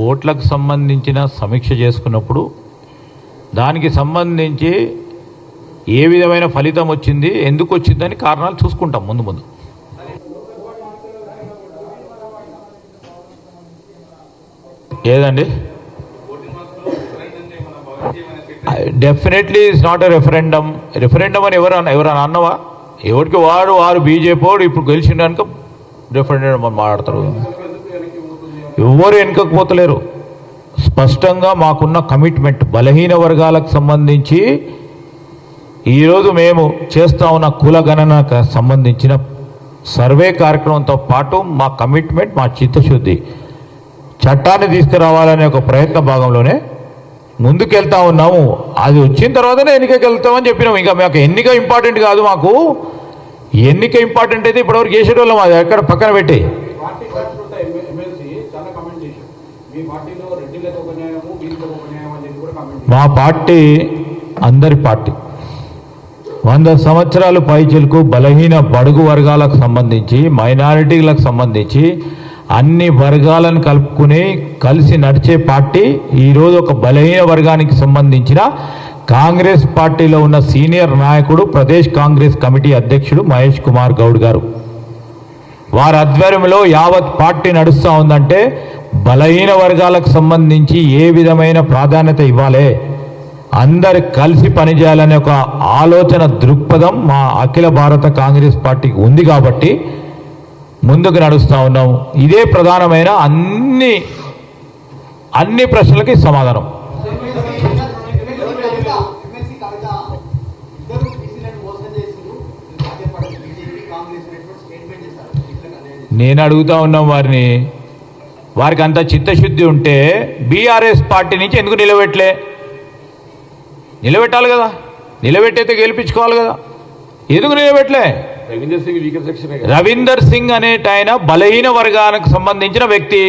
ఓట్లకు సంబంధించిన సమీక్ష చేసుకున్నప్పుడు దానికి సంబంధించి ఏ విధమైన ఫలితం వచ్చింది, ఎందుకు వచ్చిందని కారణాలు చూసుకుంటాం ముందు ముందు. ఏదండి, definitely it's not a referendum. Referendum అని ఎవరన్నా అన్నవా? ఎవరికి వారు బీజేపీ వాడు ఇప్పుడు గెలిచిండనుక రెఫరెండం అని మాట్లాడతారు. ఎవరు వెనుకపోతలేరు. స్పష్టంగా మాకున్న కమిట్మెంట్ బలహీన వర్గాలకు సంబంధించి ఈరోజు మేము చేస్తూ ఉన్న కుల గణనకు సంబంధించిన సర్వే కార్యక్రమంతో పాటు మా కమిట్మెంట్, మా చిత్తశుద్ధి చట్టాన్ని తీసుకురావాలనే ఒక ప్రయత్న భాగంలోనే ముందుకెళ్తా ఉన్నాము. అది వచ్చిన తర్వాతనే ఎన్నికకి వెళ్తామని చెప్పినాము. ఇంకా మాకు ఎన్నిక ఇంపార్టెంట్ కాదు. మాకు ఎన్నిక ఇంపార్టెంట్ అయితే ఇప్పటివరకు చేసేటోళ్ళం. అది ఎక్కడ పక్కన పెట్టి మా పార్టీ అందరి పార్టీ 100 సంవత్సరాలు పైచిలకు బలహీన బడుగు వర్గాలకు సంబంధించి, మైనారిటీలకు సంబంధించి అన్ని వర్గాలను కలుపుకుని కలిసి నడిచే పార్టీ. ఈరోజు ఒక బలహీన వర్గానికి సంబంధించిన కాంగ్రెస్ పార్టీలో ఉన్న సీనియర్ నాయకుడు, ప్రదేశ్ కాంగ్రెస్ కమిటీ అధ్యక్షుడు మహేష్ కుమార్ గౌడ్ గారు, వారి ఆధ్వర్యంలో యావత్ పార్టీ నడుస్తూ ఉందంటే బలహీన వర్గాలకు సంబంధించి ఏ విధమైన ప్రాధాన్యత ఇవ్వాలి, అందరు కలిసి పనిచేయాలనే ఒక ఆలోచన దృక్పథం మా అఖిల భారత కాంగ్రెస్ పార్టీకి ఉంది కాబట్టి ముందుకు నడుస్తూ ఉన్నాం. ఇదే ప్రధానమైన అన్ని ప్రశ్నలకి సమాధానం. నేను అడుగుతా ఉన్నాం వారికి అంత చిత్తశుద్ధి ఉంటే బీఆర్ఎస్ పార్టీ నుంచి ఎందుకు నిలబెట్టాలి కదా. నిలబెట్టయితే గెలిపించుకోవాలి కదా. ఎందుకు నిలబెట్టలే? రవీందర్ సింగ్ అనేట ఆయన బలహీన వర్గానికి సంబంధించిన వ్యక్తి.